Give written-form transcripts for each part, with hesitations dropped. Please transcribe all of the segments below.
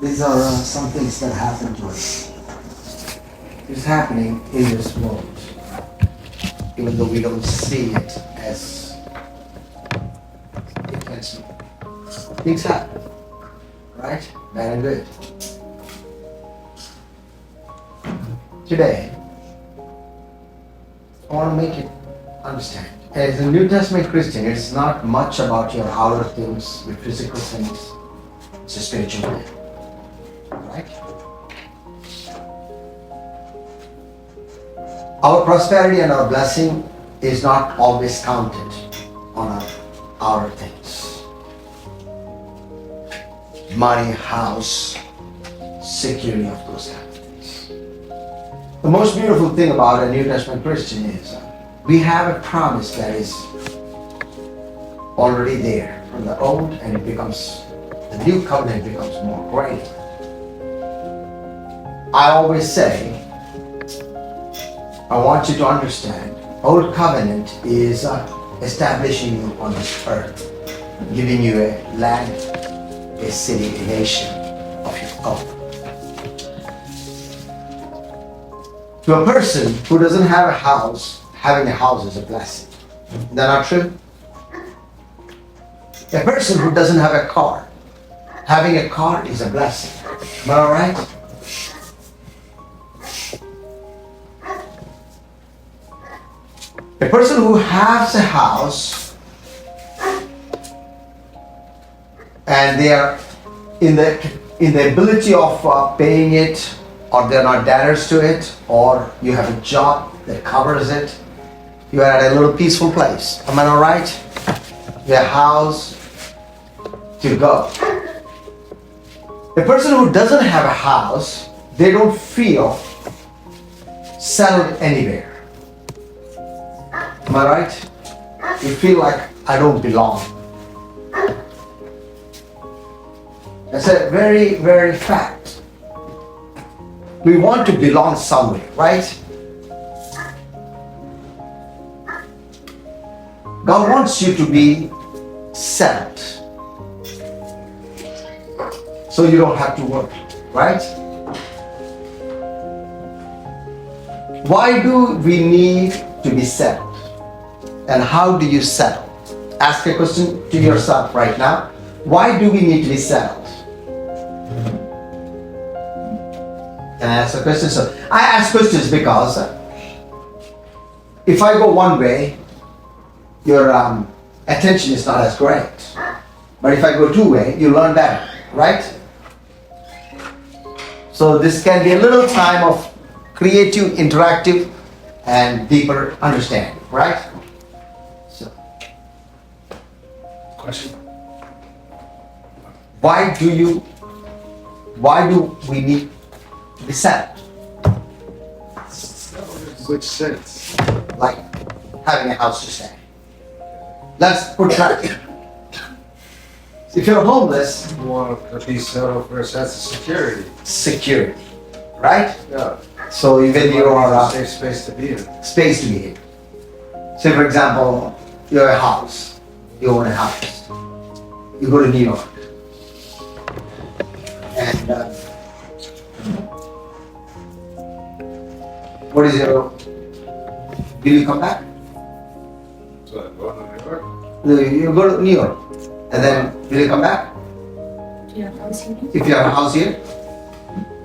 These are some things that happen to us. It's happening in this world, even though we don't see it as intensely. Things happen, right? Bad and good. Today, I want to make it understand. As a New Testament Christian, it's not much about your outer things, your physical things. It's a spiritual thing. Right? Our prosperity and our blessing is not always counted on our outer things. Money, house, security of those kind of things. The most beautiful thing about a New Testament Christian is we have a promise that is already there from the old, and it becomes, the new covenant becomes more greater. I always say, I want you to understand, old covenant is establishing you on this earth, giving you a land, a city, a nation of your own. To a person who doesn't have a house, having a house is a blessing. Is that not true? A person who doesn't have a car, having a car is a blessing. Am I all right? A person who has a house and they are in the ability of paying it, or they're not debtors to it, or you have a job that covers it, you are at a little peaceful place. Am I not right? You have a house to go. A person who doesn't have a house, they don't feel settled anywhere. Am I right? You feel like I don't belong. That's a very, very fact. We want to belong somewhere, right? God wants you to be settled, so you don't have to work, right? Why do we need to be settled? And how do you settle? Ask a question to yourself right now. Why do we need to be settled? Can I ask a question? So I ask questions because if I go one way, your attention is not as great. But if I go two way, you learn better, right? So this can be a little time of creative, interactive, and deeper understanding, right? So, Question. why do we need to be settled? Which sense? Like having a house to stay. Let's put that. If you're homeless, You want to be settled for a sense of security. security, right? Yeah. So even you are a safe space to be in. space to be in. Say for example, you have a house, you own a house, you go to New York, and what is your, will you come back? So, going to New York? No, you go to New York, and then will you come back? Do you have a house here? If you have a house here,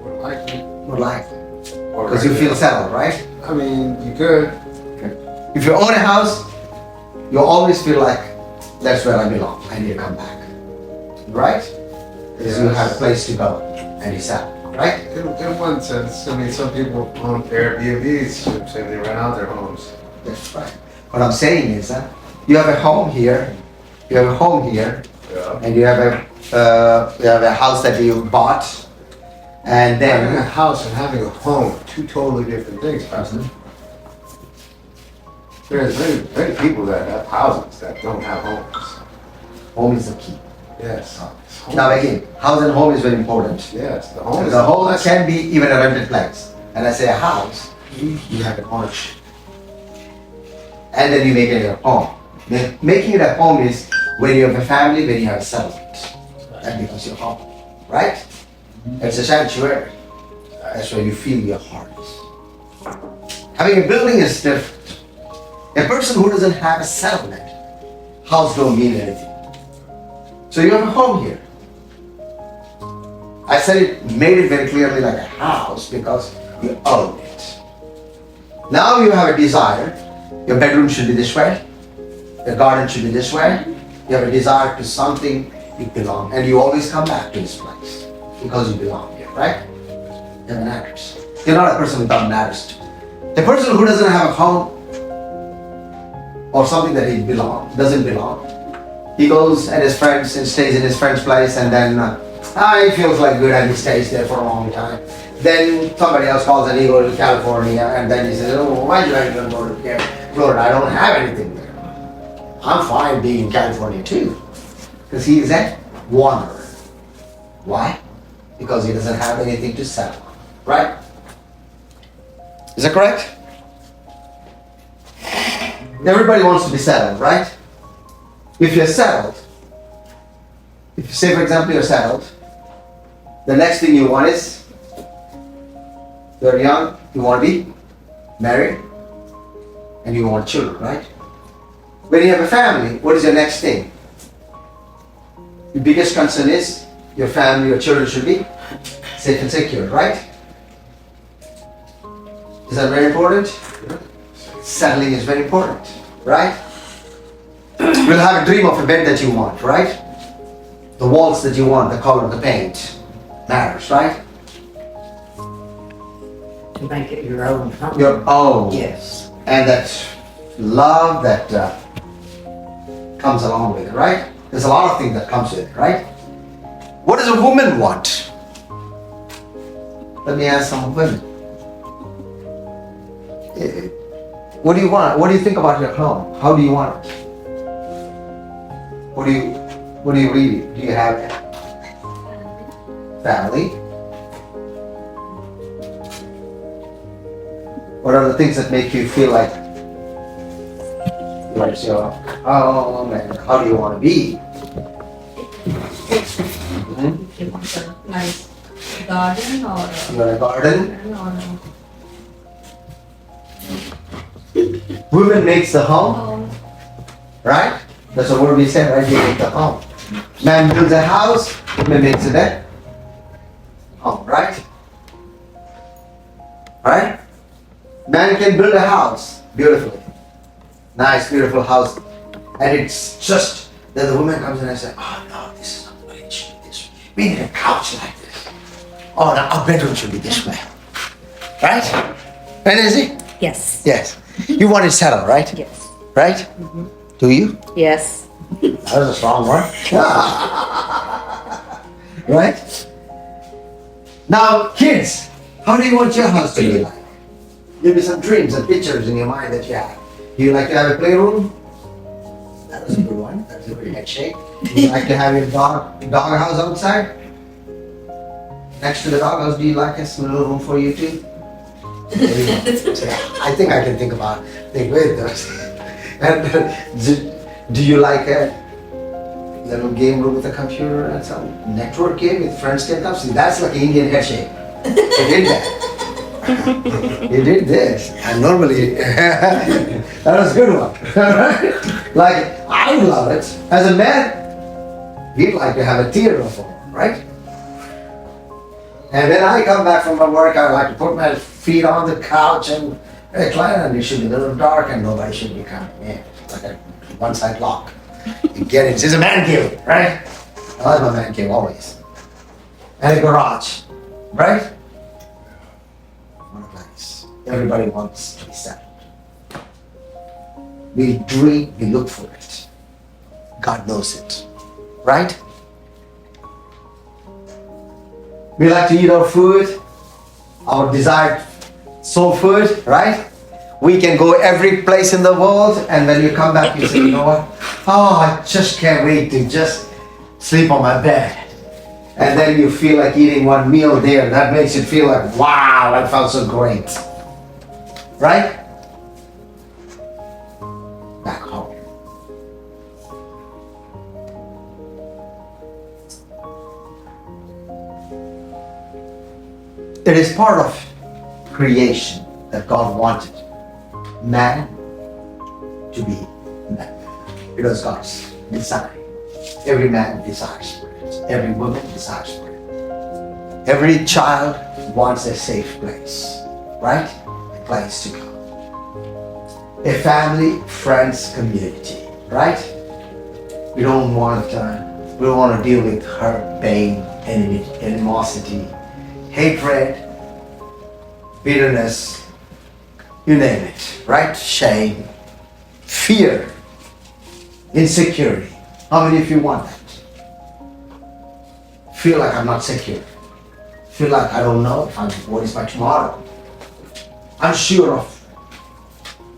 More likely. more likely, Or because you right feel now. settled, right? I mean, you could. If you own a house, you always feel like that's where I belong. I need to come back, right? Because you have a place to go and you're settled, right? In one sense, I mean, some people own Airbnbs, and they rent out their homes. That's right. What I'm saying is that you have a home here, you have a home here, Yeah. and you have a house that you bought, and Having a then house and having a home, two totally different things, Pastor. There's many people that have houses that don't have homes. home is the key. Yes. Now again, house and home is very important. Yes, the home is The home blessing. can be even a rented place. And I say a house, you have an ownership. And then you make it your home. Making it a home is when you have a family, when you have a settlement. That becomes your home, right? It's a sanctuary. That's where you feel your heart is. Having a building is different. A person who doesn't have a settlement, house don't mean anything. So you have a home here. I said it, made it very clearly like a house because you own it. Now you have a desire. Your bedroom should be this way. Your garden should be this way. You have a desire to something you belong, and you always come back to this place because you belong here, right? You have an address. You're not a person without an address. The person who doesn't have a home or something that doesn't belong, he goes and his friends and stays in his friend's place, and then he feels like good and he stays there for a long time. Then somebody else calls and he goes to California, and then he says, "Oh, why did I even go to Florida? I don't have anything there." I'm fine being in California too, because he is a wanderer. Why? Because he doesn't have anything to settle on, right? Is that correct? Everybody wants to be settled, right? If you're settled, if you say for example you're settled, the next thing you want is, you're young, you want to be married, and you want children, right? When you have a family, what is your next thing? The biggest concern is your family, your children should be safe and secure, right? Is that very important? Settling is very important, right? You'll have a dream of a bed that you want, right? The walls that you want, the color, the paint matters, right? To make it your own home. Your own. Yes. And that love that comes along with it, right? There's a lot of things that comes with it, right? What does a woman want? Let me ask some women. What do you want? What do you think about your home? How do you want it? What do you read? Do you have family? What are the things that make you feel like oh man, how do you want to be? You want a nice garden or You want a garden? Women makes the home, right? That's the word we said, right? They make the home. Man builds a house, woman makes it a home, right? Right? Man can build a house beautifully. Nice, beautiful house. And it's just that the woman comes in and says, "Oh no, this is not the way it should be this way. We need a couch like this. Oh no, our bedroom should be this way." Right? Right, Izzy? Yes. Yes. You want it settled, right? Yes. Right? Do you? Yes. That was a strong word. Right? Now, kids, how do you want your house to be like? Give me some dreams and pictures in your mind that you have. Do you like to have a playroom? That was a good one. That was a good head shake. Do you like to have your dog house outside? Next to the dog house, do you like a little room for you too? I think I can think with those. And do you like a little game room with a computer and some network game with friends can come? See, that's like an Indian head shake. You did that. You did this. And normally, that was a good one. Like, I love it. As a man, we'd like to have a theater for right? And when I come back from my work, I like to put my feet on the couch and recline, and it should be a little dark and nobody should be coming in. It's like a one-side lock. You get it. It's a man cave, right? I like my man cave always. And a garage, right? What a place. Everybody wants to be settled. We dream, we look for it. God knows it, right? We like to eat our food, our desired soul food, right? We can go every place in the world, and when you come back, you say, you know what? Oh, I just can't wait to just sleep on my bed. And then you feel like eating one meal there. That makes you feel like, wow, I felt so great. Right? Back home. It is part of creation that God wanted man to be man. It was God's design. Every man desires for it. Every woman desires for it. Every child wants a safe place, right? A place to go. A family, friends, community, right? We don't want to deal with hurt, pain, animosity, hatred, bitterness, you name it, right? Shame, fear, insecurity. How many of you want that? Feel like I'm not secure. Feel like I don't know what is my tomorrow. Unsure of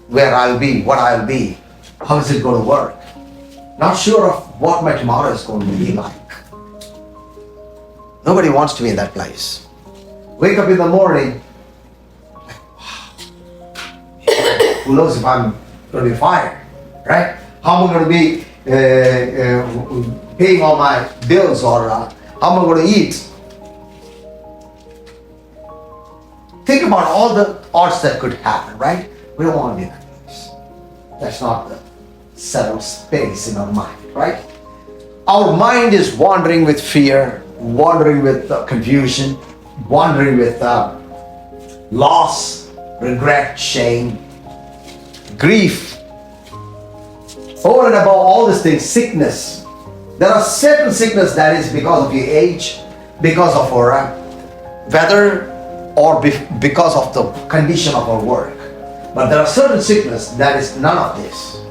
where I'll be, what I'll be, how is it going to work. Not sure of what my tomorrow is going to be like. Nobody wants to be in that place. Wake up in the morning, like, wow, who knows if I'm going to be fired, right? How am I going to be paying all my bills, or how am I going to eat? Think about all the odds that could happen, right? We don't want to be in that place. That's not the settled space in our mind, right? Our mind is wandering with fear, wandering with confusion, wandering with loss, regret, shame, grief. Over and above all these things, sickness. There are certain sickness that is because of your age, because of our weather, or because of the condition of our work. But there are certain sickness that is none of this.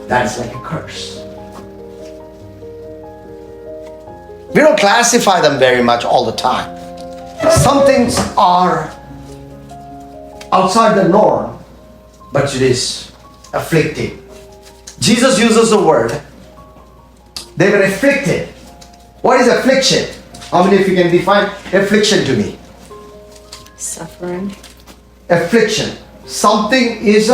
That is like a curse. We don't classify them very much all the time. Some things are outside the norm, but it is afflicting. Jesus uses the word, they were afflicted. What is affliction? How many of you can define affliction to me? Suffering. Affliction. Something is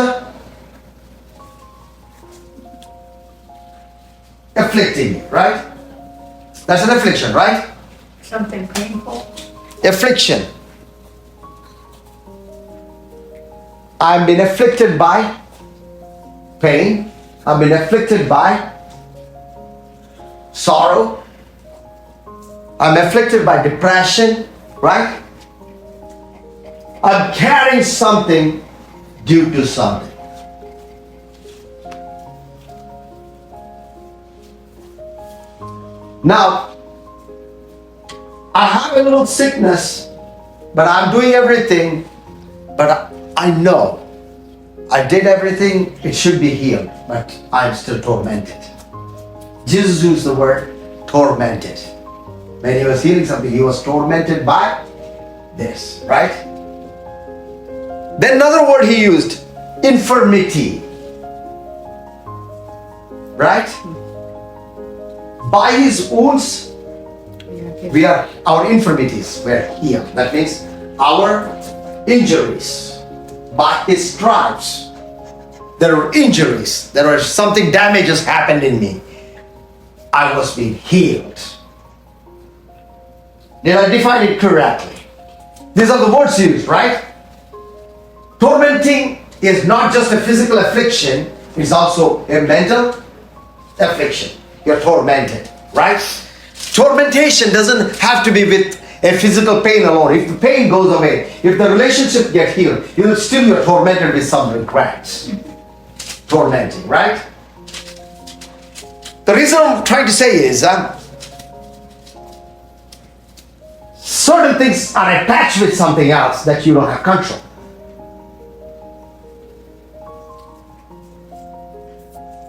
afflicting you, right? That's an affliction, right? Something painful. Affliction. I've been afflicted by pain. I've been afflicted by sorrow. I'm afflicted by depression, right? I'm carrying something due to something. Now, I have a little sickness, but I'm doing everything, but I know I did everything, it should be healed, but I'm still tormented. Jesus used the word tormented. When he was healing something, he was tormented by this, right? Then another word he used, infirmity. Right? By his wounds, our infirmities were healed. That means our injuries. By his stripes, there were injuries. There was something damages happened in me. I was being healed. Did I define it correctly? These are the words used, right? Tormenting is not just a physical affliction, it's also a mental affliction. You're tormented, right? Tormentation doesn't have to be with a physical pain alone. If the pain goes away, if the relationship gets healed, you're tormented with some regrets. Tormenting, right? The reason I'm trying to say is certain things are attached with something else that you don't have control.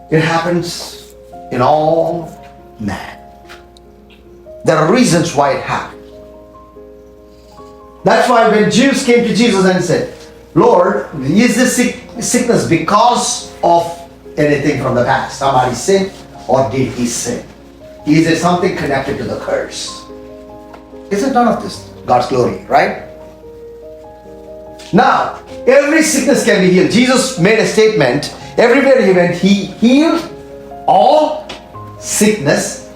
It happens in all men. There are reasons why it happened. That's why when Jews came to Jesus and said, Lord, is this sickness because of anything from the past? Somebody sinned, or did he sin? Is it something connected to the curse? Isn't none of this God's glory, right? Now, every sickness can be healed. Jesus made a statement. Everywhere he went, he healed all sickness,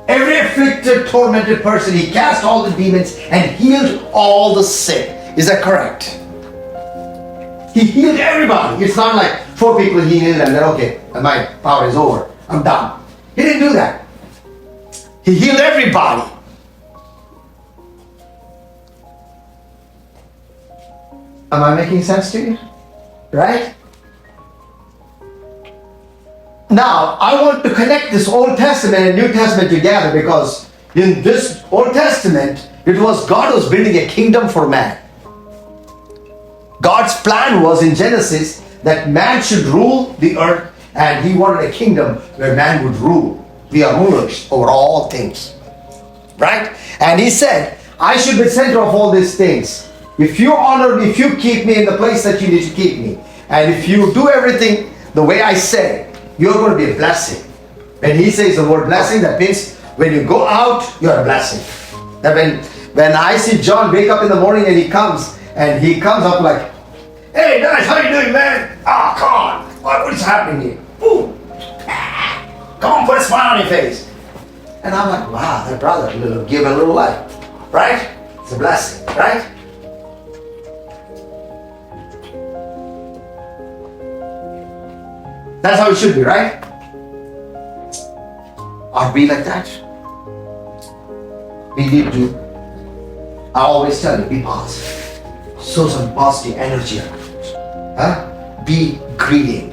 every afflicted, tormented person. He cast all the demons and healed all the sick. Is that correct? He healed everybody. It's not like 4 people he healed and then, okay, my power is over. I'm done. He didn't do that. He healed everybody. Am I making sense to you? Right? Now, I want to connect this Old Testament and New Testament together because in this Old Testament, it was God was building a kingdom for man. God's plan was in Genesis that man should rule the earth and he wanted a kingdom where man would rule. We are rulers over all things. Right? And he said, I should be center of all these things. If you honor me, if you keep me in the place that you need to keep me, and if you do everything the way I say, you're going to be a blessing. When he says the word blessing, that means when you go out, you're a blessing. That when I see John wake up in the morning and he comes up like, hey guys, how you doing, man? Ah, come on. What is happening here? Ooh. Come on, put a smile on your face. And I'm like, wow, that brother will give a little life. Right? It's a blessing, right? That's how it should be, right? Are we like that? We need to, I always tell you, be positive. Show some positive energy around it. Huh? Be greeting.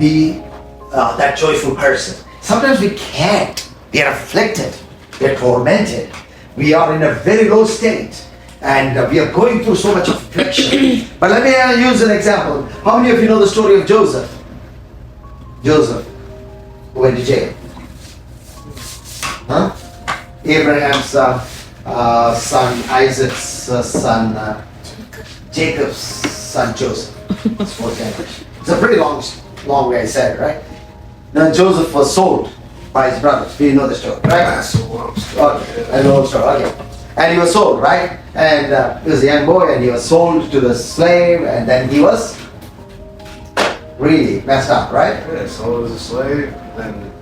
Be that joyful person. Sometimes we can't. We are afflicted. We are tormented. We are in a very low state. And we are going through so much affliction. But let me use an example. How many of you know the story of Joseph? Joseph, who went to jail. Huh? Abraham's son, Isaac's son, Jacob's son, Joseph. It's 4 generations. It's a pretty long way I said it, right? Now Joseph was sold by his brothers. We know the story, right? That's a long story. Okay, I know the story, okay. And he was sold, right? And he was a young boy and he was sold to the slave and then he was really messed up, right? Yeah, sold as a slave, then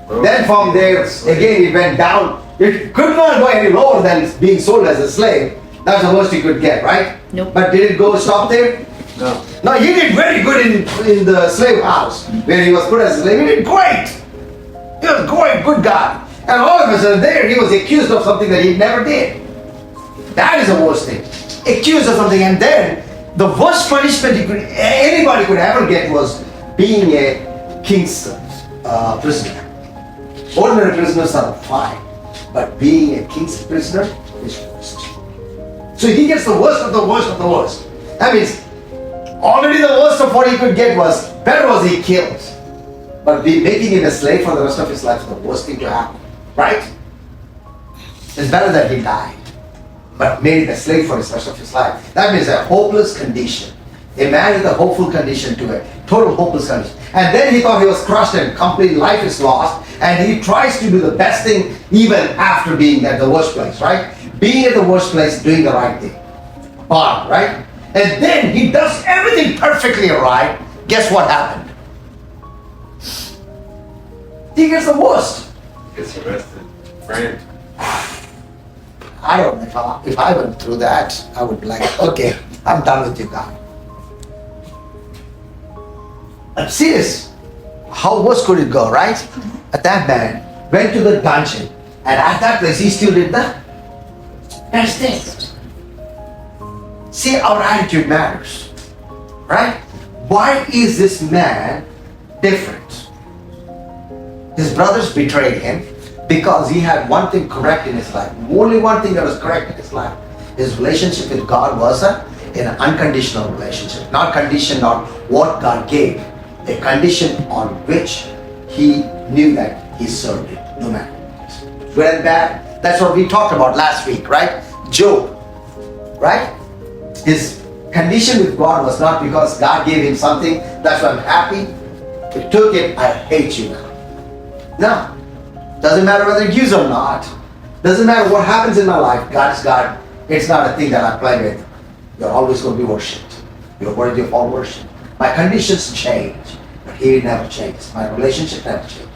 From there, again, it went down. It could not go any lower than being sold as a slave. That's the worst you could get, right? Nope. But did it go stop there? No. No, he did very good in the slave house, where he was put as a slave. He did great. He was great, good guy. And all of a sudden there, he was accused of something that he never did. That is the worst thing. Accused of something, and then the worst punishment anybody could ever get was being a king's prisoner. Ordinary prisoners are fine, but being a king's prisoner is worst. So he gets the worst of the worst of the worst. That means already the worst of what he could get was, better was he killed. But making him a slave for the rest of his life is the worst thing to happen. Right? It's better that he died, but made him a slave for the rest of his life. That means a hopeless condition. A man with a hopeful condition to a total hopeless condition. And then he thought he was crushed and complete life is lost. And he tries to do the best thing even after being at the worst place, right? Being at the worst place, doing the right thing. Bottom, right? And then he does everything perfectly right. Guess what happened? He gets the worst. Gets arrested. Framed. I don't know if I went through that, I would be like, okay, I'm done with you, God. I'm serious. How worse could it go, right? That man went to the dungeon, and at that place he still did that. That's it. See, our attitude matters, right? Why is this man different? His brothers betrayed him because he had one thing correct in his life. Only one thing that was correct in his life. His relationship with God was an unconditional relationship, not conditioned on what God gave, a condition on which he knew that he served it, no matter what. Good and bad, that's what we talked about last week, right? Job, right? His condition with God was not because God gave him something, that's why I'm happy. It took him, I hate you now. No. Doesn't matter whether it gives or not. Doesn't matter what happens in my life, God is God. It's not a thing that I play with. You're always going to be worshipped. You're worthy of all worship. My conditions change, but he never changes. My relationship never changes.